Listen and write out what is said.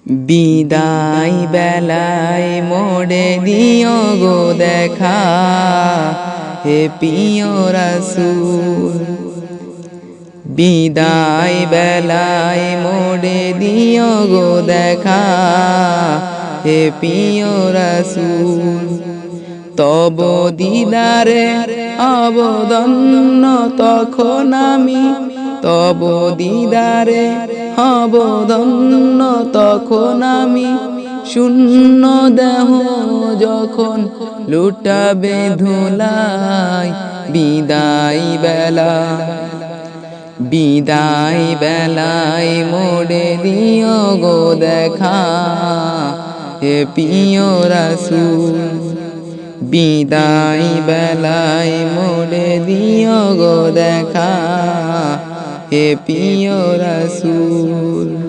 বিদায় বেলায় মোড়ে দিও গো দেখা, হে প্রিয় রাসূল। বিদায় বেলায় মোড়ে দিও গো দেখা, হে প্রিয় রাসূল। তব দিদারে অবদন্ন তখন আমি, তব দিদারে অবদন্ন তখন আমি। শূন্য দেহ যখন লুটাবে ধুলাই, বিদায় বেলা বিদায় বেলায় মোড়ে দিও গো দেখা, হে প্রিয় রাসূল। বিদায় বেলায় মোড়ে দিও গো দেখা, হে প্রিয় রাসূল।